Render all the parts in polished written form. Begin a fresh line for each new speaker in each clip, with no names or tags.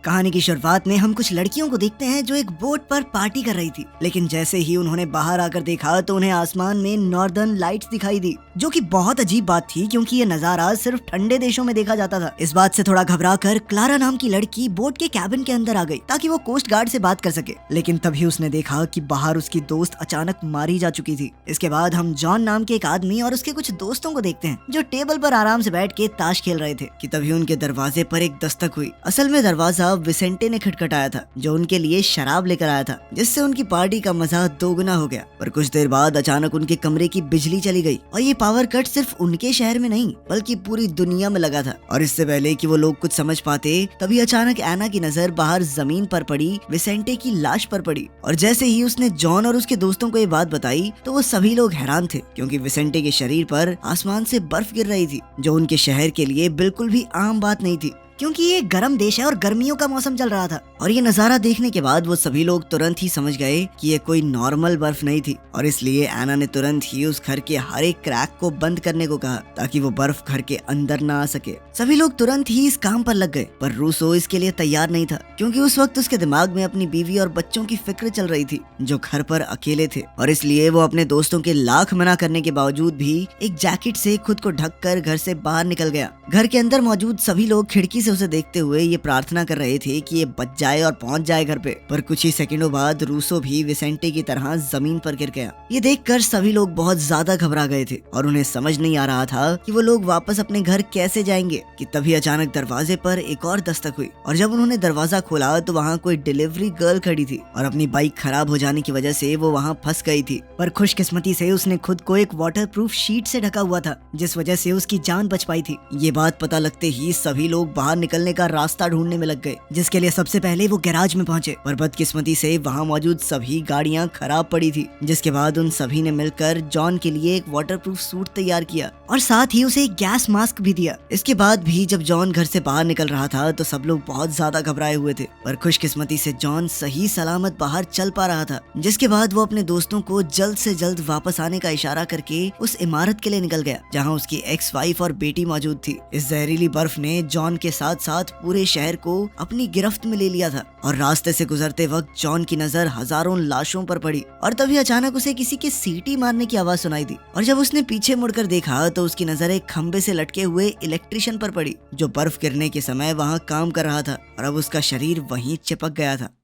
कहानी की शुरुआत में हम कुछ लड़कियों को देखते हैं जो एक बोट पर पार्टी कर रही थी, लेकिन जैसे ही उन्होंने बाहर आकर देखा तो उन्हें आसमान में नॉर्दर्न लाइट्स दिखाई दी, जो कि बहुत अजीब बात थी क्योंकि ये नजारा सिर्फ ठंडे देशों में देखा जाता था। इस बात से थोड़ा घबराकर क्लारा नाम की लड़की बोट के कैबिन के अंदर आ गई ताकि वो कोस्ट गार्ड से बात कर सके, लेकिन तभी उसने देखा कि बाहर उसकी दोस्त अचानक मारी जा चुकी थी। इसके बाद हम जॉन नाम के एक आदमी और उसके कुछ दोस्तों को देखते हैं जो टेबल पर आराम से बैठ के ताश खेल रहे थे कि तभी उनके दरवाजे पर एक दस्तक हुई। असल में दरवाजा विसेंटे ने खटखटाया था, जो उनके लिए शराब लेकर आया था, जिससे उनकी पार्टी का मजा दोगुना हो गया। पर कुछ देर बाद अचानक उनके कमरे की बिजली चली गई और ये पावर कट सिर्फ उनके शहर में नहीं बल्कि पूरी दुनिया में लगा था। और इससे पहले कि वो लोग कुछ समझ पाते तभी अचानक एना की नजर बाहर जमीन पर पड़ी विसेंटे की लाश पर पड़ी। और जैसे ही उसने जॉन और उसके दोस्तों को ये बात बताई तो वो सभी लोग हैरान थे क्योंकि विसेंटे के शरीर पर आसमान से बर्फ गिर रही थी, जो उनके शहर के लिए बिल्कुल भी आम बात नहीं थी क्योंकि ये गर्म देश है और गर्मियों का मौसम चल रहा था। और ये नजारा देखने के बाद वो सभी लोग तुरंत ही समझ गए कि ये कोई नॉर्मल बर्फ नहीं थी और इसलिए एना ने तुरंत ही उस घर के हर एक क्रैक को बंद करने को कहा ताकि वो बर्फ घर के अंदर ना आ सके। सभी लोग तुरंत ही इस काम पर लग गए, पर रूसो इसके लिए तैयार नहीं था क्योंकि उस वक्त उसके दिमाग में अपनी बीवी और बच्चों की फिक्र चल रही थी जो घर पर अकेले थे। और इसलिए वो अपने दोस्तों के लाख मना करने के बावजूद भी एक जैकेट से खुद को ढक कर घर से बाहर निकल गया। घर के अंदर मौजूद सभी लोग खिड़की से उसे देखते हुए ये प्रार्थना कर रहे थे कि ये बच जाए और पहुंच जाए घर पे। पर कुछ ही सेकंडों बाद रूसो भी विसेंटे की तरह जमीन पर गिर गया। ये देखकर सभी लोग बहुत ज्यादा घबरा गए थे और उन्हें समझ नहीं आ रहा था कि वो लोग वापस अपने घर कैसे जाएंगे कि तभी अचानक दरवाजे पर एक और दस्तक हुई। और जब उन्होंने दरवाजा खोला तो वहाँ कोई डिलीवरी गर्ल खड़ी थी और अपनी बाइक खराब हो जाने की वजह से वो वहाँ फंस गई थी। पर खुशकिस्मती से उसने खुद को एक वाटरप्रूफ शीट से ढका हुआ था, जिस वजह से उसकी जान बच पाई थी। ये बात पता लगते ही सभी लोग बाहर निकलने का रास्ता ढूंढने में लग गए, जिसके लिए सबसे पहले वो गैराज में पहुंचे। पर बदकिस्मती से वहां मौजूद सभी गाड़ियां खराब पड़ी थी, जिसके बाद उन सभी ने मिलकर जॉन के लिए एक वाटरप्रूफ सूट तैयार किया और साथ ही उसे एक गैस मास्क भी दिया। इसके बाद भी जब जॉन घर से बाहर निकल रहा था तो सब लोग बहुत ज्यादा घबराए हुए थे, पर खुशकिस्मती से जॉन सही सलामत बाहर चल पा रहा था। जिसके बाद वो अपने दोस्तों को जल्द से जल्द वापस आने का इशारा करके उस इमारत के लिए निकल गया जहाँ उसकी एक्स वाइफ और बेटी मौजूद थी। इस जहरीली बर्फ ने जॉन के साथ साथ पूरे शहर को अपनी गिरफ्त में ले लिया था और रास्ते से गुजरते वक्त जॉन की नजर हजारों लाशों पर पड़ी। और तभी अचानक उसे किसी के सीटी मारने की आवाज सुनाई दी और जब उसने पीछे मुड़कर देखा तो उसकी नजर एक खंबे से लटके हुए इलेक्ट्रिशियन पर पड़ी जो बर्फ गिरने के समय वहां काम कर रहा था और अब उसका शरीर वहीं चिपक गया था।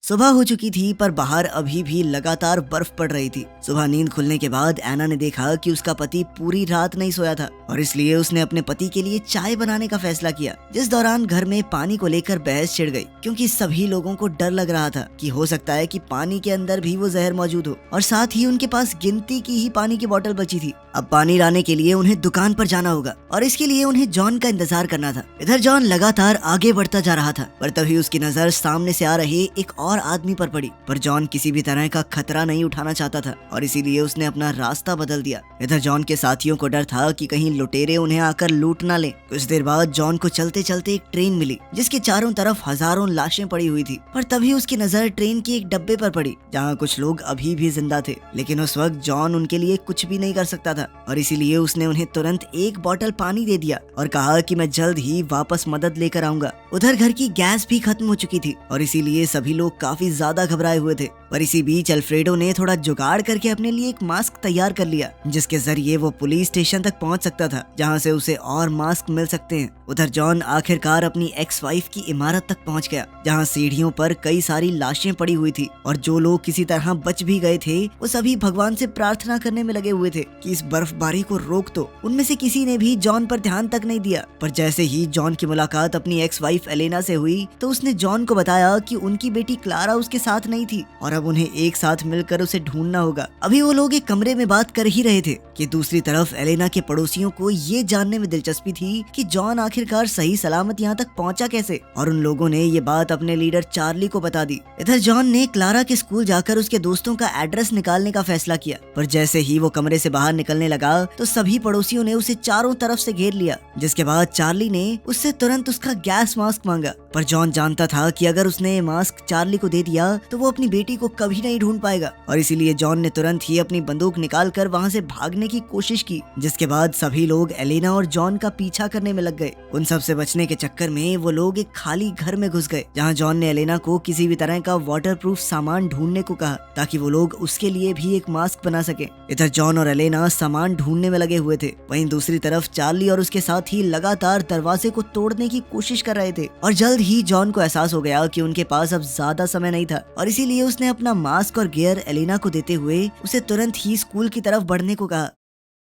सुबह हो चुकी थी पर बाहर अभी भी लगातार बर्फ पड़ रही थी। सुबह नींद खुलने के बाद एना ने देखा कि उसका पति पूरी रात नहीं सोया था और इसलिए उसने अपने पति के लिए चाय बनाने का फैसला किया, जिस दौरान घर में पानी को लेकर बहस छिड़ गई क्योंकि सभी लोगों को डर लग रहा था कि हो सकता है कि पानी के अंदर भी वो जहर मौजूद हो और साथ ही उनके पास गिनती की ही पानी की बोतल बची थी। अब पानी लाने के लिए उन्हें दुकान पर जाना होगा और इसके लिए उन्हें जॉन का इंतजार करना था। इधर जॉन लगातार आगे बढ़ता जा रहा था पर तभी उसकी नजर सामने से आ रहे एक और आदमी पर पड़ी, पर जॉन किसी भी तरह का खतरा नहीं उठाना चाहता था और इसीलिए उसने अपना रास्ता बदल दिया। इधर जॉन के साथियों को डर था कि कहीं लुटेरे उन्हें आकर लूट ना ले। कुछ देर बाद जॉन को चलते चलते एक ट्रेन मिली जिसके चारों तरफ हजारों लाशें पड़ी हुई थी, पर तभी उसकी नजर ट्रेन के एक डब्बे पर पड़ी जहाँ कुछ लोग अभी भी जिंदा थे, लेकिन उस वक्त जॉन उनके लिए कुछ भी नहीं कर सकता था और इसीलिए उसने उन्हें तुरंत एक बोतल पानी दे दिया और कहा कि मैं जल्द ही वापस मदद लेकर आऊंगा। उधर घर की गैस भी खत्म हो चुकी थी और इसीलिए सभी लोग काफी ज्यादा घबराए हुए थे, पर इसी बीच अल्फ्रेडो ने थोड़ा जुगाड़ करके अपने लिए एक मास्क तैयार कर लिया जिसके जरिए वो पुलिस स्टेशन तक पहुंच सकता था जहां से उसे और मास्क मिल सकते हैं। उधर जॉन आखिरकार अपनी एक्स वाइफ की इमारत तक पहुंच गया जहां सीढ़ियों पर कई सारी लाशें पड़ी हुई थी और जो लोग किसी तरह बच भी गए थे वो सभी भगवान से प्रार्थना करने में लगे हुए थे कि इस बर्फबारी को रोक दो। उनमें से किसी ने भी जॉन पर ध्यान तक नहीं दिया, पर जैसे ही जॉन की मुलाकात अपनी एक्स वाइफ एलेना से हुई तो उसने जॉन को बताया कि उनकी बेटी क्लारा उसके साथ नहीं थी और अब उन्हें एक साथ मिलकर उसे ढूंढना होगा। अभी वो लोग एक कमरे में बात कर ही रहे थे कि दूसरी तरफ एलेना के पड़ोसियों को ये जानने में दिलचस्पी थी कि जॉन आखिरकार सही सलामत यहाँ तक पहुँचा कैसे और उन लोगों ने ये बात अपने लीडर चार्ली को बता दी। इधर जॉन ने क्लारा के स्कूल जाकर उसके दोस्तों का एड्रेस निकालने का फैसला किया, पर जैसे ही वो कमरे से बाहर निकलने लगा तो सभी पड़ोसियों ने उसे चारों तरफ से घेर लिया, जिसके बाद चार्ली ने उससे तुरंत उसका गैस मास्क मांगा। पर जॉन जानता था कि अगर उसने मास्क चार्ली को दे दिया तो वो अपनी बेटी को कभी नहीं ढूंढ पाएगा। और इसीलिए जॉन ने तुरंत ही अपनी बंदूक निकालकर वहां से भागने की कोशिश की, जिसके बाद सभी लोग एलेना और जॉन का पीछा करने में लग गए। उन सब से बचने के चक्कर में वो लोग एक खाली घर में घुस गए, जहाँ जॉन ने एलेना को किसी भी तरह का वाटरप्रूफ सामान ढूंढने को कहा ताकि वो लोग उसके लिए भी एक मास्क बना सके। इधर जॉन और एलेना सामान ढूंढने में लगे हुए थे, वहीं दूसरी तरफ चार्ली और उसके साथी लगातार दरवाजे को तोड़ने की कोशिश कर रहे थे। और जल्द ही जॉन को एहसास हो गया कि उनके पास अब ज्यादा समय नहीं था, और इसीलिए उसने अपना मास्क और गियर एलेना को देते हुए उसे तुरंत ही स्कूल की तरफ बढ़ने को कहा।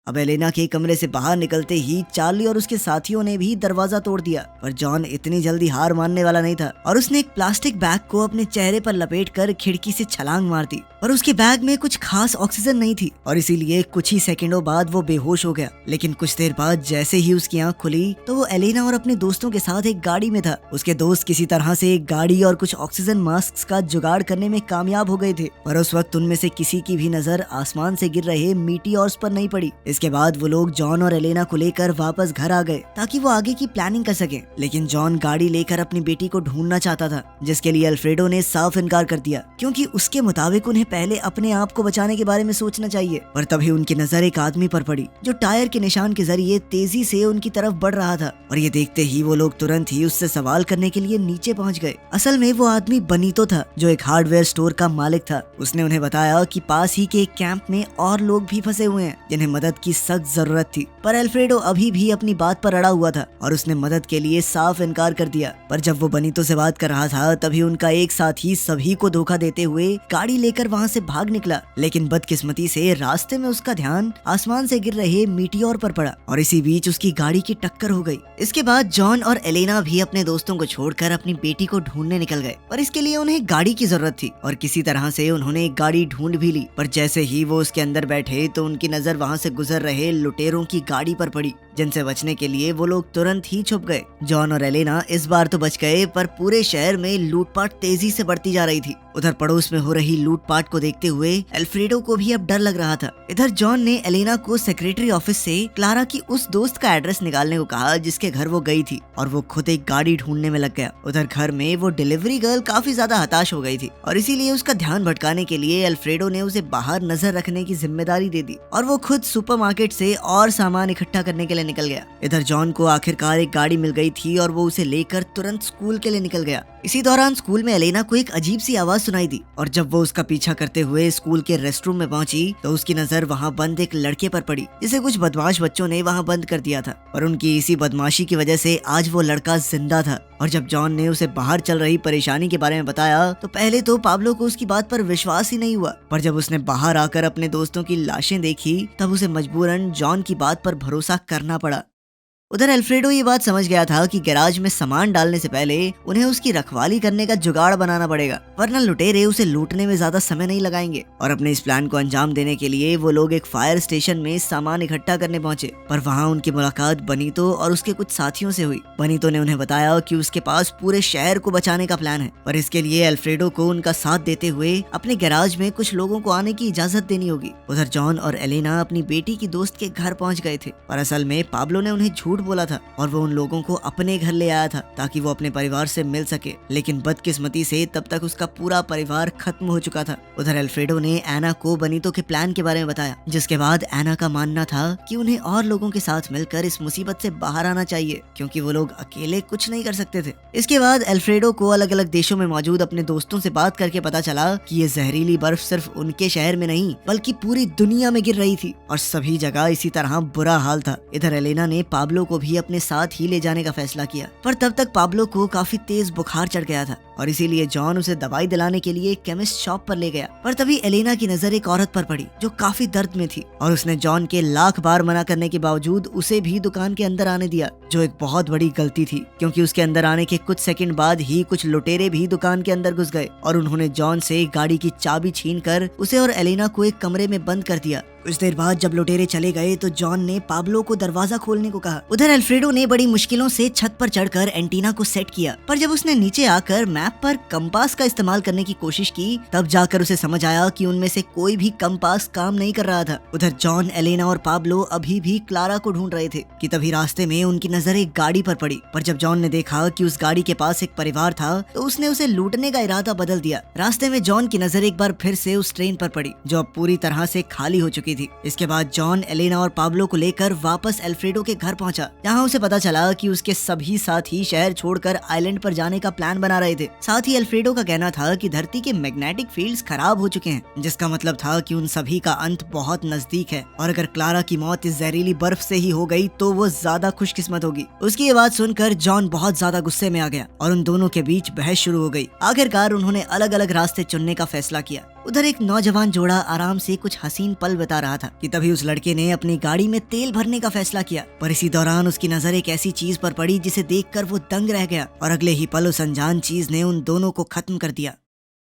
अब एलेना के कमरे से बाहर निकलते ही चार्ली और उसके साथियों ने भी दरवाजा तोड़ दिया, पर जॉन इतनी जल्दी हार मानने वाला नहीं था और उसने एक प्लास्टिक बैग को अपने चेहरे पर लपेटकर खिड़की से छलांग मार दी। पर उसके बैग में कुछ खास ऑक्सीजन नहीं थी और इसीलिए कुछ ही सेकंडों बाद वो बेहोश हो गया। लेकिन कुछ देर बाद जैसे ही उसकी आंख खुली तो वो एलेना और अपने दोस्तों के साथ एक गाड़ी में था। उसके दोस्त किसी तरह से एक गाड़ी और कुछ ऑक्सीजन मास्क का जुगाड़ करने में कामयाब हो गए थे, पर उस वक्त उनमें से किसी की भी नजर आसमान से गिर रहे मीटियोर्स पर नहीं पड़ी। इसके बाद वो लोग जॉन और एलेना को लेकर वापस घर आ गए ताकि वो आगे की प्लानिंग कर सके। लेकिन जॉन गाड़ी लेकर अपनी बेटी को ढूंढना चाहता था, जिसके लिए अल्फ्रेडो ने साफ इनकार कर दिया, क्योंकि उसके मुताबिक उन्हें पहले अपने आप को बचाने के बारे में सोचना चाहिए। पर तभी उनकी नजर एक आदमी पर पड़ी जो टायर के निशान के जरिए तेजी से उनकी तरफ बढ़ रहा था, और ये देखते ही वो लोग तुरंत ही उससे सवाल करने के लिए नीचे पहुंच गए। असल में वो आदमी बनीतो था, जो एक हार्डवेयर स्टोर का मालिक था। उसने उन्हें बताया कि पास ही के एक कैंप में और लोग भी फंसे हुए हैं जिन्हें मदद की सख्त जरूरत थी। पर अल्फ्रेडो अभी भी अपनी बात पर अड़ा हुआ था और उसने मदद के लिए साफ इनकार कर दिया। पर जब वो बनीतो से बात कर रहा था तभी उनका एक साथी सभी को धोखा देते हुए गाड़ी लेकर वहाँ से भाग निकला। लेकिन बदकिस्मती से रास्ते में उसका ध्यान आसमान से गिर रहे मीटियोर पर पड़ा और इसी बीच उसकी गाड़ी की टक्कर हो गई। इसके बाद जॉन और एलेना भी अपने दोस्तों को छोड़कर अपनी बेटी को ढूंढने निकल गए, पर इसके लिए उन्हें गाड़ी की जरूरत थी और किसी तरह से उन्होंने एक गाड़ी ढूंढ भी ली। पर जैसे ही वो उसके अंदर बैठे तो उनकी नजर वहाँ से गुजर रहे लुटेरों की गाड़ी पर पड़ी, जिनसे बचने के लिए वो लोग तुरंत ही छुप गए। जॉन और एलेना इस बार तो बच गए, पर पूरे शहर में लूटपाट तेजी से बढ़ती जा रही थी। उधर पड़ोस में हो रही लूटपाट को देखते हुए अल्फ्रेडो को भी अब डर लग रहा था। इधर जॉन ने एलेना को सेक्रेटरी ऑफिस से क्लारा की उस दोस्त का एड्रेस निकालने को कहा जिसके घर वो गई थी, और वो खुद एक गाड़ी ढूंढने में लग गया। उधर घर में वो डिलीवरी गर्ल काफी ज्यादा हताश हो गई थी और इसीलिए उसका ध्यान भटकाने के लिए अल्फ्रेडो ने उसे बाहर नजर रखने की जिम्मेदारी दे दी और वो खुद सुपरमार्केट से और सामान इकट्ठा करने के लिए निकल गया। इधर जॉन को आखिरकार एक गाड़ी मिल गई थी और वो उसे लेकर तुरंत स्कूल के लिए निकल गया। इसी दौरान स्कूल में एलेना को एक अजीब सी आवाज सुनाई दी और जब वो उसका पीछा करते हुए स्कूल के रेस्टरूम में पहुंची तो उसकी नजर वहां बंद एक लड़के पर पड़ी, जिसे कुछ बदमाश बच्चों ने वहां बंद कर दिया था। और उनकी इसी बदमाशी की वजह से आज वो लड़का जिंदा था। और जब जॉन ने उसे बाहर चल रही परेशानी के बारे में बताया तो पहले तो पाब्लो को उसकी बात पर विश्वास ही नहीं हुआ, पर जब उसने बाहर आकर अपने दोस्तों की लाशें देखी तब उसे मजबूरन जॉन की बात पर भरोसा करना पड़ा। उधर अल्फ्रेडो ये बात समझ गया था कि गैराज में सामान डालने से पहले उन्हें उसकी रखवाली करने का जुगाड़ बनाना पड़ेगा, वरना लुटेरे उसे लूटने में ज्यादा समय नहीं लगाएंगे। और अपने इस प्लान को अंजाम देने के लिए वो लोग एक फायर स्टेशन में सामान इकट्ठा करने पहुंचे, पर वहां उनकी मुलाकात बनीतो और उसके कुछ साथियों से हुई। बनीतो ने उन्हें बताया कि उसके पास पूरे शहर को बचाने का प्लान है, पर इसके लिए अल्फ्रेडो को उनका साथ देते हुए अपने गैराज में कुछ लोगों को आने की इजाजत देनी होगी। उधर जॉन और एलेना अपनी बेटी की दोस्त के घर पहुंच गए थे, पर असल में पाब्लो ने उन्हें झूठ बोला था और वो उन लोगों को अपने घर ले आया था ताकि वो अपने परिवार से मिल सके। लेकिन बदकिस्मती से तब तक उसका पूरा परिवार खत्म हो चुका था। उधर अल्फ्रेडो ने एना को बनीतो के प्लान के बारे में बताया, जिसके बाद एना का मानना था कि उन्हें और लोगों के साथ मिलकर इस मुसीबत से बाहर आना चाहिए, क्योंकि वो लोग अकेले कुछ नहीं कर सकते थे। इसके बाद अल्फ्रेडो को अलग अलग देशों में मौजूद अपने दोस्तों से बात करके पता चला कि ये जहरीली बर्फ सिर्फ उनके शहर में नहीं बल्कि पूरी दुनिया में गिर रही थी और सभी जगह इसी तरह बुरा हाल था। इधर एलेना ने पाब्लो को भी अपने साथ ही ले जाने का फैसला किया, पर तब तक पाब्लो को काफी तेज बुखार चढ़ गया था और इसीलिए जॉन उसे दवाई दिलाने के लिए केमिस्ट शॉप पर ले गया। पर तभी एलेना की नजर एक औरत पर पड़ी जो काफी दर्द में थी और उसने जॉन के लाख बार मना करने के बावजूद उसे भी दुकान के अंदर आने दिया, जो एक बहुत बड़ी गलती थी, क्योंकि उसके अंदर आने के कुछ सेकंड बाद ही कुछ लुटेरे भी दुकान के अंदर घुस गए और उन्होंने जॉन से गाड़ी की चाबी छीनकर उसे और एलेना को एक कमरे में बंद कर दिया कुछ देर बाद जब लुटेरे चले गए तो जॉन ने पाब्लो को दरवाजा खोलने को कहा। उधर अल्फ्रेडो ने बड़ी मुश्किलों से छत पर चढ़कर एंटीना को सेट किया, पर जब उसने नीचे आकर मैप पर कंपास का इस्तेमाल करने की कोशिश की तब जाकर उसे समझ आया कि उनमें से कोई भी कंपास काम नहीं कर रहा था। उधर जॉन, एलेना और पाब्लो अभी भी क्लारा को ढूंढ रहे थे कि तभी रास्ते में उनकी नजर एक गाड़ी पर पड़ी। पर जब जॉन ने देखा कि उस गाड़ी के पास एक परिवार था तो उसने उसे लूटने का इरादा बदल दिया। रास्ते में जॉन की नजर एक बार फिर से उस ट्रेन पर पड़ी जो अब पूरी तरह से खाली हो चुकी थी। इसके बाद जॉन, एलेना और पाब्लो को लेकर वापस अल्फ्रेडो के घर पहुंचा, जहां उसे पता चला कि उसके सभी साथी शहर छोड़कर आइलैंड पर जाने का प्लान बना रहे थे। साथ ही अल्फ्रेडो का कहना था कि धरती के मैग्नेटिक फील्ड्स खराब हो चुके हैं, जिसका मतलब था कि उन सभी का अंत बहुत नजदीक है और अगर क्लारा की मौत इस जहरीली बर्फ से ही हो गई तो वो ज्यादा खुशकिस्मत होगी। उसकी ये बात सुनकर जॉन बहुत ज्यादा गुस्से में आ गया और उन दोनों के बीच बहस शुरू हो गई। आखिरकार उन्होंने अलग अलग रास्ते चुनने का फैसला किया। उधर एक नौजवान जोड़ा आराम से कुछ हसीन पल बिता रहा था कि तभी उस लड़के ने अपनी गाड़ी में तेल भरने का फैसला किया, पर इसी दौरान उसकी नजर एक ऐसी चीज पर पड़ी जिसे देखकर वो दंग रह गया और अगले ही पल उस अनजान चीज ने उन दोनों को खत्म कर दिया।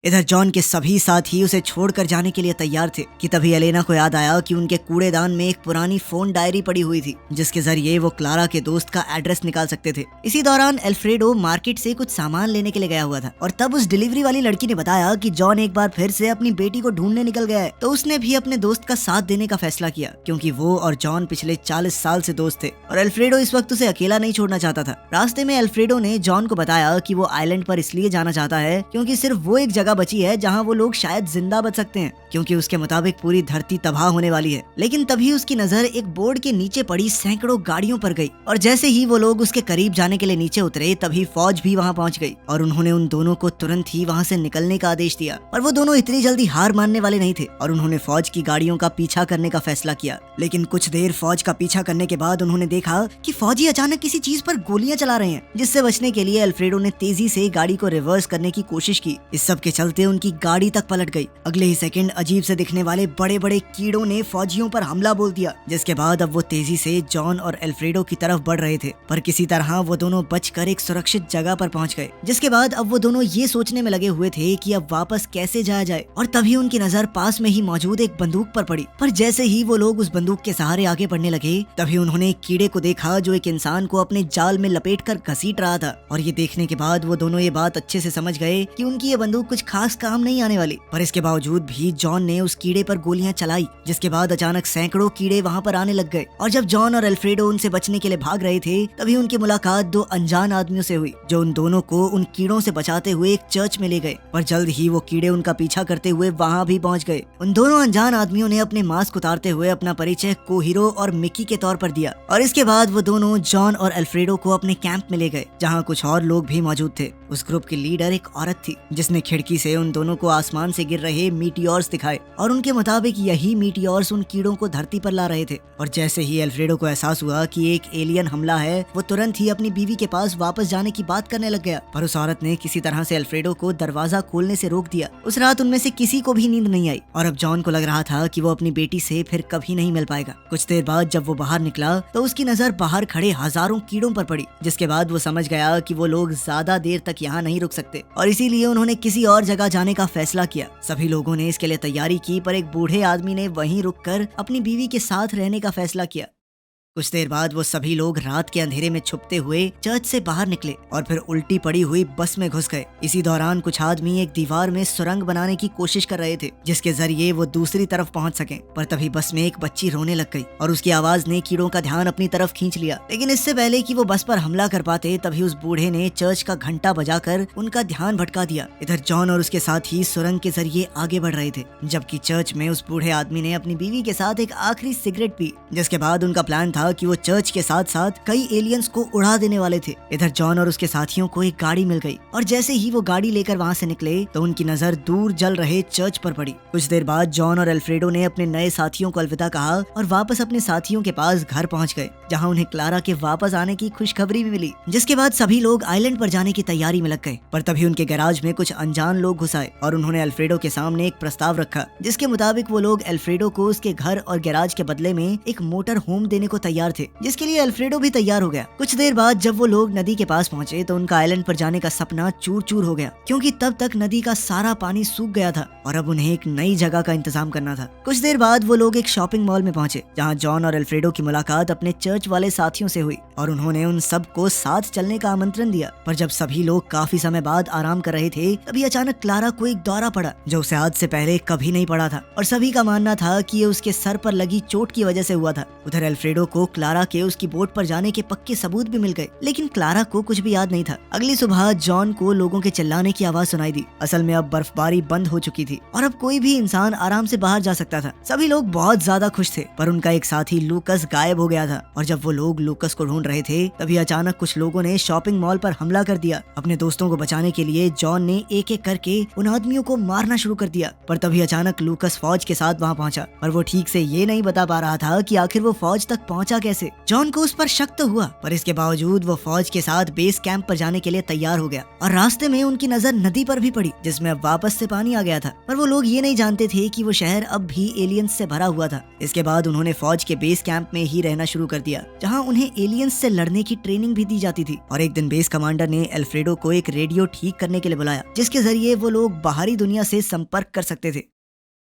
इधर जॉन के सभी साथी उसे छोड़कर जाने के लिए तैयार थे कि तभी एलेना को याद आया कि उनके कूड़ेदान में एक पुरानी फोन डायरी पड़ी हुई थी जिसके जरिए वो क्लारा के दोस्त का एड्रेस निकाल सकते थे। इसी दौरान अल्फ्रेडो मार्केट से कुछ सामान लेने के लिए गया हुआ था और तब उस डिलीवरी वाली लड़की ने बताया कि जॉन एक बार फिर से अपनी बेटी को ढूंढने निकल गया है। तो उसने भी अपने दोस्त का साथ देने का फैसला किया क्योंकि वो और जॉन पिछले 40 साल से दोस्त थे और अल्फ्रेडो इस वक्त उसे अकेला नहीं छोड़ना चाहता था। रास्ते में अल्फ्रेडो ने जॉन को बताया कि वो आइलैंड पर इसलिए जाना चाहता है क्योंकि सिर्फ वो एक जगह बची है जहाँ वो लोग शायद जिंदा बच सकते हैं, क्योंकि उसके मुताबिक पूरी धरती तबाह होने वाली है। लेकिन तभी उसकी नजर एक बोर्ड के नीचे पड़ी सैकड़ों गाड़ियों पर गई और जैसे ही वो लोग उसके करीब जाने के लिए नीचे उतरे तभी फौज भी वहाँ पहुँच गई और उन्होंने उन दोनों को तुरंत ही वहाँ से निकलने का आदेश दिया। और वो दोनों इतनी जल्दी हार मानने वाले नहीं थे और उन्होंने फौज की गाड़ियों का पीछा करने का फैसला किया। लेकिन कुछ देर फौज का पीछा करने के बाद उन्होंने देखा कि फौजी अचानक किसी चीज पर गोलियां चला रहे हैं, जिससे बचने के लिए अल्फ्रेडो ने तेजी से गाड़ी को रिवर्स करने की कोशिश की। इस सब के चलते उनकी गाड़ी तक पलट गई। अगले ही सेकंड अजीब से दिखने वाले बड़े बड़े कीड़ों ने फौजियों पर हमला बोल दिया, जिसके बाद अब वो तेजी से जॉन और अल्फ्रेडो की तरफ बढ़ रहे थे। पर किसी तरह वो दोनों बचकर एक सुरक्षित जगह पर पहुंच गए, जिसके बाद अब वो दोनों ये सोचने में लगे हुए थे कि अब वापस कैसे जाया जाए। और तभी उनकी नजर पास में ही मौजूद एक बंदूक पर पड़ी। पर जैसे ही वो लोग उस बंदूक के सहारे आगे बढ़ने लगे तभी उन्होंने एक कीड़े को देखा जो एक इंसान को अपने जाल में लपेटकर घसीट रहा था। और ये देखने के बाद वो दोनों ये बात अच्छे से समझ गए कि उनकी ये बंदूक कुछ खास काम नहीं आने वाली। पर इसके बावजूद भी जॉन ने उस कीड़े पर गोलियां चलाई, जिसके बाद अचानक सैकड़ों कीड़े वहां पर आने लग गए। और जब जॉन और अल्फ्रेडो उनसे बचने के लिए भाग रहे थे तभी उनकी मुलाकात दो अनजान आदमियों से हुई जो उन दोनों को उन कीड़ों से बचाते हुए एक चर्च में ले गए। पर जल्द ही वो कीड़े उनका पीछा करते हुए वहां भी पहुंच गए। उन दोनों अनजान आदमियों ने अपने मास्क उतारते हुए अपना परिचय कोहिरो और मिकी के तौर पर दिया और इसके बाद वो दोनों जॉन और अल्फ्रेडो को अपने कैंप में ले गए जहाँ कुछ और लोग भी मौजूद थे। उस ग्रुप की लीडर एक औरत थी जिसने खिड़की से उन दोनों को आसमान से गिर रहे मीटियोर्स दिखाए और उनके मुताबिक यही मीटियोर्स उन कीड़ों को धरती पर ला रहे थे। और जैसे ही अल्फ्रेडो को एहसास हुआ कि एक एलियन हमला है वो तुरंत ही अपनी बीवी के पास वापस जाने की बात करने लग गया। पर उस औरत ने किसी तरह से अल्फ्रेडो को दरवाजा खोलने से रोक दिया। उस रात उनमें से किसी को भी नींद नहीं आई और अब जॉन को लग रहा था कि वो अपनी बेटी से फिर कभी नहीं मिल पाएगा। कुछ देर बाद जब वो बाहर निकला तो उसकी नजर बाहर खड़े हजारों कीड़ों पर पड़ी, जिसके बाद वो समझ गया कि वो लोग ज्यादा देर तक यहाँ नहीं रुक सकते और इसीलिए उन्होंने किसी और जगह जाने का फैसला किया। सभी लोगों ने इसके लिए तैयारी की पर एक बूढ़े आदमी ने वहीं रुककर अपनी बीवी के साथ रहने का फैसला किया। कुछ देर बाद वो सभी लोग रात के अंधेरे में छुपते हुए चर्च से बाहर निकले और फिर उल्टी पड़ी हुई बस में घुस गए। इसी दौरान कुछ आदमी एक दीवार में सुरंग बनाने की कोशिश कर रहे थे जिसके जरिए वो दूसरी तरफ पहुंच सकें। पर तभी बस में एक बच्ची रोने लग गई और उसकी आवाज ने कीड़ों का ध्यान अपनी तरफ खींच लिया। लेकिन इससे पहले कि वो बस पर हमला कर पाते तभी उस बूढ़े ने चर्च का घंटा बजाकर उनका ध्यान भटका दिया। इधर जॉन और उसके साथी सुरंग के जरिए आगे बढ़ रहे थे जबकि चर्च में उस बूढ़े आदमी ने अपनी बीवी के साथ एक आखिरी सिगरेट पी, जिसके बाद उनका प्लान था कि वो चर्च के साथ साथ कई एलियंस को उड़ा देने वाले थे। इधर जॉन और उसके साथियों को एक गाड़ी मिल गई और जैसे ही वो गाड़ी लेकर वहाँ से निकले तो उनकी नजर दूर जल रहे चर्च पर पड़ी। कुछ देर बाद जॉन और अल्फ्रेडो ने अपने नए साथियों को अलविदा कहा और वापस अपने साथियों के पास घर पहुँच गए जहाँ उन्हें क्लारा के वापस आने की खुशखबरी भी मिली। जिसके बाद सभी लोग आइलैंड पर जाने की तैयारी में लग गए। पर तभी उनके गैराज में कुछ अनजान लोग घुस आए और उन्होंने अल्फ्रेडो के सामने एक प्रस्ताव रखा जिसके मुताबिक वो लोग अल्फ्रेडो को उसके घर और गैराज के बदले में एक मोटर होम देने को तैयार तैयार थे, जिसके लिए अल्फ्रेडो भी तैयार हो गया। कुछ देर बाद जब वो लोग नदी के पास पहुंचे तो उनका आइलैंड पर जाने का सपना चूर चूर हो गया, क्योंकि तब तक नदी का सारा पानी सूख गया था और अब उन्हें एक नई जगह का इंतजाम करना था। कुछ देर बाद वो लोग एक शॉपिंग मॉल में पहुंचे, जहाँ जॉन और अल्फ्रेडो की मुलाकात अपने चर्च वाले साथियों से हुई और उन्होंने उन सबको साथ चलने का आमंत्रण दिया। पर जब सभी लोग काफी समय बाद आराम कर रहे थे, तभी अचानक क्लारा को एक दौरा पड़ा जो उसे आज से पहले कभी नहीं पड़ा था और सभी का मानना था कि ये उसके सर पर लगी चोट की वजह से हुआ था। उधर अल्फ्रेडो को क्लारा के उसकी बोट पर जाने के पक्के सबूत भी मिल गए, लेकिन क्लारा को कुछ भी याद नहीं था। अगली सुबह जॉन को लोगों के चिल्लाने की आवाज सुनाई दी। असल में अब बर्फबारी बंद हो चुकी थी और अब कोई भी इंसान आराम से बाहर जा सकता था। सभी लोग बहुत ज्यादा खुश थे, पर उनका एक साथी लूकस गायब हो गया था और जब वो लोग लूकस को ढूंढ रहे थे, तभी अचानक कुछ लोगों ने शॉपिंग मॉल पर हमला कर दिया। अपने दोस्तों को बचाने के लिए जॉन ने एक एक करके उन आदमियों को मारना शुरू कर दिया, पर तभी अचानक लूकस फौज के साथ वहाँ पहुंचा, पर वो ठीक से ये नहीं बता पा रहा था कि आखिर वो फौज तक पहुंचा कैसे। जॉन को उस पर शक तो हुआ, पर इसके बावजूद वो फौज के साथ बेस कैंप पर जाने के लिए तैयार हो गया और रास्ते में उनकी नजर नदी पर भी पड़ी, जिसमें अब वापस से पानी आ गया था। पर वो लोग ये नहीं जानते थे कि वो शहर अब भी एलियंस से भरा हुआ था। इसके बाद उन्होंने फौज के बेस कैंप में ही रहना शुरू कर दिया, जहाँ उन्हें एलियंस से लड़ने की ट्रेनिंग भी दी जाती थी। और एक दिन बेस कमांडर ने अल्फ्रेडो को एक रेडियो ठीक करने के लिए बुलाया, जिसके जरिए वो लोग बाहरी दुनिया से संपर्क कर सकते थे।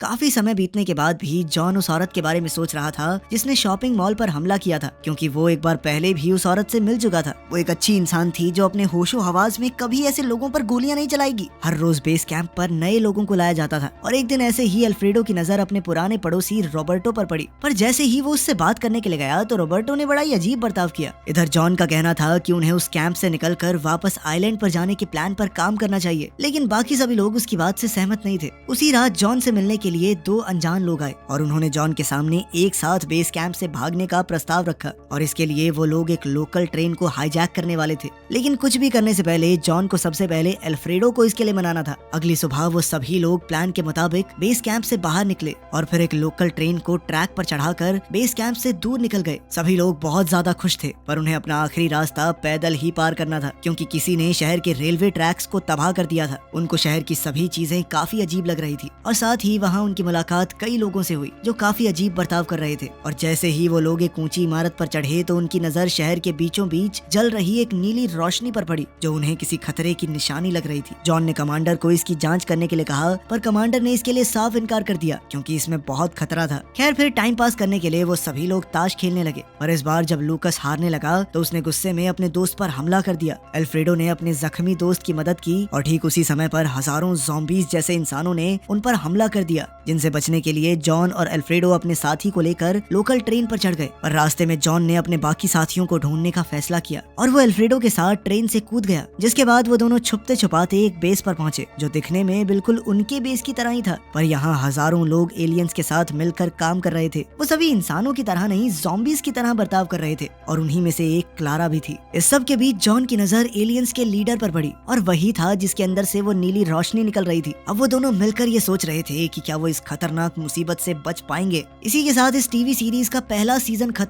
काफी समय बीतने के बाद भी जॉन उस औरत के बारे में सोच रहा था जिसने शॉपिंग मॉल पर हमला किया था, क्योंकि वो एक बार पहले भी उस औरत से मिल चुका था। वो एक अच्छी इंसान थी जो अपने होशो हवास में कभी ऐसे लोगों पर गोलियां नहीं चलाएगी। हर रोज बेस कैंप पर नए लोगों को लाया जाता था और एक दिन ऐसे ही अल्फ्रेडो की नजर अपने पुराने पड़ोसी रॉबर्टो पर पड़ी। पर जैसे ही वो उससे बात करने के लिए गया तो रॉबर्टो ने बड़ा ही अजीब बर्ताव किया। इधर जॉन का कहना था कि उन्हें उस कैंप से निकलकर वापस आइलैंड पर जाने के प्लान पर काम करना चाहिए, लेकिन बाकी सभी लोग उसकी बात से सहमत नहीं थे। उसी रात जॉन से मिलने के लिए दो अनजान लोग आए और उन्होंने जॉन के सामने एक साथ बेस कैंप से भागने का प्रस्ताव रखा और इसके लिए वो लोग एक लोकल ट्रेन को हाईजैक करने वाले थे। लेकिन कुछ भी करने से पहले जॉन को सबसे पहले अल्फ्रेडो को इसके लिए मनाना था। अगली सुबह वो सभी लोग प्लान के मुताबिक बेस कैंप से बाहर निकले और फिर एक लोकल ट्रेन को ट्रैक पर चढ़ाकर बेस कैंप से दूर निकल गए। सभी लोग बहुत ज्यादा खुश थे, पर उन्हें अपना आखिरी रास्ता पैदल ही पार करना था, क्योंकि किसी ने शहर के रेलवे ट्रैक्स को तबाह कर दिया था। उनको शहर की सभी चीजें काफी अजीब लग रही थी और साथ ही वहाँ उनकी मुलाकात कई लोगों से हुई जो काफी अजीब बर्ताव कर रहे थे। और जैसे ही वो लोग एक ऊंची इमारत पर चढ़े तो उनकी नजर शहर के बीचों बीच जल रही एक नीली रोशनी पर पड़ी, जो उन्हें किसी खतरे की निशानी लग रही थी। जॉन ने कमांडर को इसकी जांच करने के लिए कहा, पर कमांडर ने इसके लिए साफ इनकार कर दिया, क्योंकि इसमें बहुत खतरा था। खैर, फिर टाइम पास करने के लिए वो सभी लोग ताश खेलने लगे, पर इस बार जब लूकस हारने लगा तो उसने गुस्से में अपने दोस्त पर हमला कर दिया। अल्फ्रेडो ने अपने जख्मी दोस्त की मदद की और ठीक उसी समय पर हजारों ज़ॉम्बीज़ जैसे इंसानों ने उन पर हमला कर दिया, जिनसे बचने के लिए जॉन और अल्फ्रेडो अपने साथी को लेकर लोकल ट्रेन पर चढ़ गए। पर रास्ते में जॉन ने अपने बाकी साथियों को ढूंढने का फैसला किया और वो अल्फ्रेडो के साथ ट्रेन से कूद गया, जिसके बाद वो दोनों छुपते छुपाते एक बेस पर पहुंचे, जो दिखने में बिल्कुल उनके बेस की तरह ही था। पर यहाँ हजारों लोग एलियंस के साथ मिलकर काम कर रहे थे। वो सभी इंसानों की तरह नहीं, ज़ॉम्बीज़ की तरह बर्ताव कर रहे थे और उन्हीं में से एक क्लारा भी थी। इस सब के बीच जॉन की नजर एलियंस के लीडर पर पड़ी और वही था जिसके अंदर से वो नीली रोशनी निकल रही थी। अब वो दोनों मिलकर ये सोच रहे थे कि क्या वो इस खतरनाक मुसीबत से बच पाएंगे। इसी के साथ इस टीवी सीरीज का पहला सीजन खत्म